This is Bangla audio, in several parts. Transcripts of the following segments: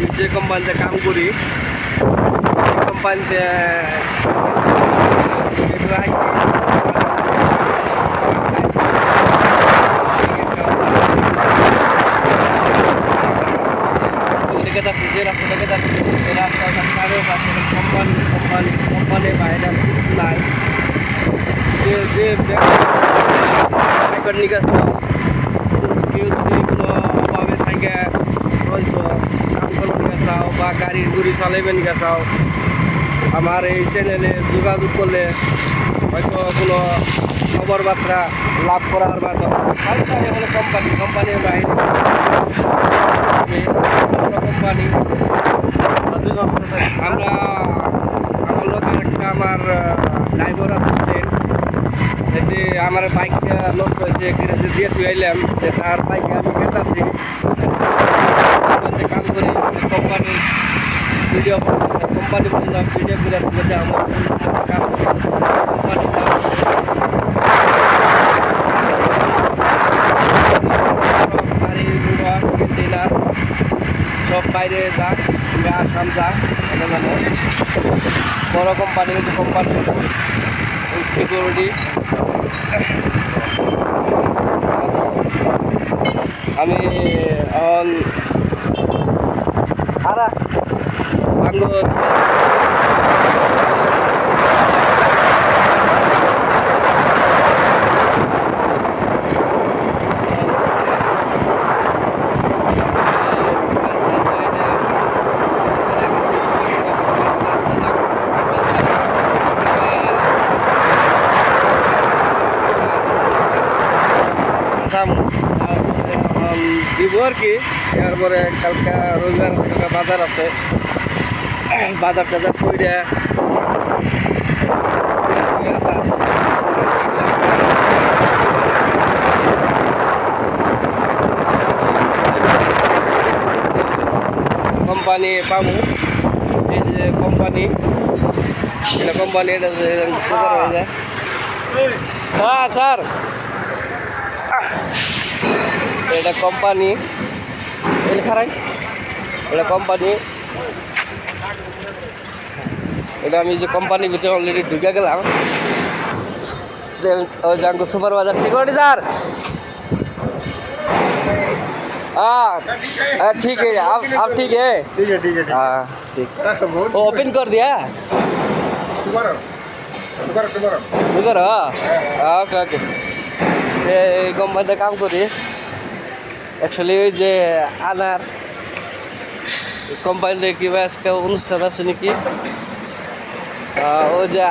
আমি যে কোম্পানিতে কাম করি এই কোম্পানিতে আসি দেখে যাচ্ছি যে রাস্তা দেখে যাচ্ছি এই রাস্তার চারিপাশে কোম্পানি বাইরে কিছু নাই যে বেকার নিকাশ কেউ যদি কোনো অভাবে থাকে রয়েছ কাম করবে নিকা চাও বা গাড়ির গুড়ি চালাইবে নিকা চাও আমার এই চ্যানেলে যোগাযোগ করলে হয়তো কোনো খবর বার্তা লাভ করার মাধ্যমে হলো কোম্পানির বাইরে কোম্পানি আমরা আমার লোকের একটা আমার ড্রাইভার আছে ফ্রেন্ড যে আমার বাইকটা নষ্ট হয়েছে গ্যারেজে দিয়ে চুয়াইলাম যে তার বাইকে আমি গেতাছি কাম করি কোম্পানি ভিডিও বললাম ভিডিও করে যে আমার কোম্পানি গাড়ি ঘোড়া কন্টেনার সব বাইরে যাক আসাম যাক মানে বড় কোম্পানি সিকিউরিটি আমি এখন আরা বাংলো দিব আর কি তারপরে কালকে রবিবার কালকে বাজার আছে বাজার টাজার করে কোম্পানি পাবো এই যে কোম্পানি এটা কোম্পানি এটা সুপার হয়ে যায় হ্যাঁ স্যার এটা কোম্পানি খারাই এটা কোম্পানি এটা আমি যে কোম্পানির ভিতরে অলরেডি ঢুকে গেলাম ওই যে আমাকে সুপারভাইজার सिक्योरिटी सर हाँ ठीक है आप ठीक है हाँ ठीक वो ओपन कर दिया उधर हाँ ओके ओके এই কোম্পানিতে কাম করি অ্যাকচুয়ালি ওই যে আনার কোম্পানিতে কিবা আজকে অনুষ্ঠান আছে নাকি ওই যে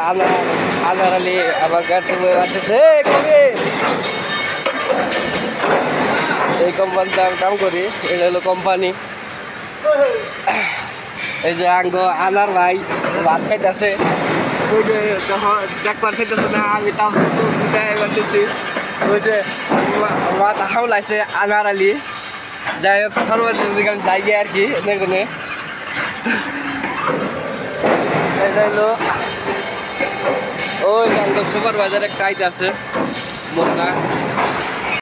আনার আলী আমার গাড়িতে আসতেছে কবে এই কোম্পানিতে আমি কাম করি এটা হলো কোম্পানি এই যে আঙ্গ আনার ভাই ভাত খাইতেছে ওই যে দেখবার খাইতেছে না আমি তাও করতেছি ওই যে মাথা হামলাইছে আনার আলী যাই হোক ফরমাইছে যাই গিয়ে আর কি এনে হলো ওই সুপারভাইজার একটা আইতে আছে মোটা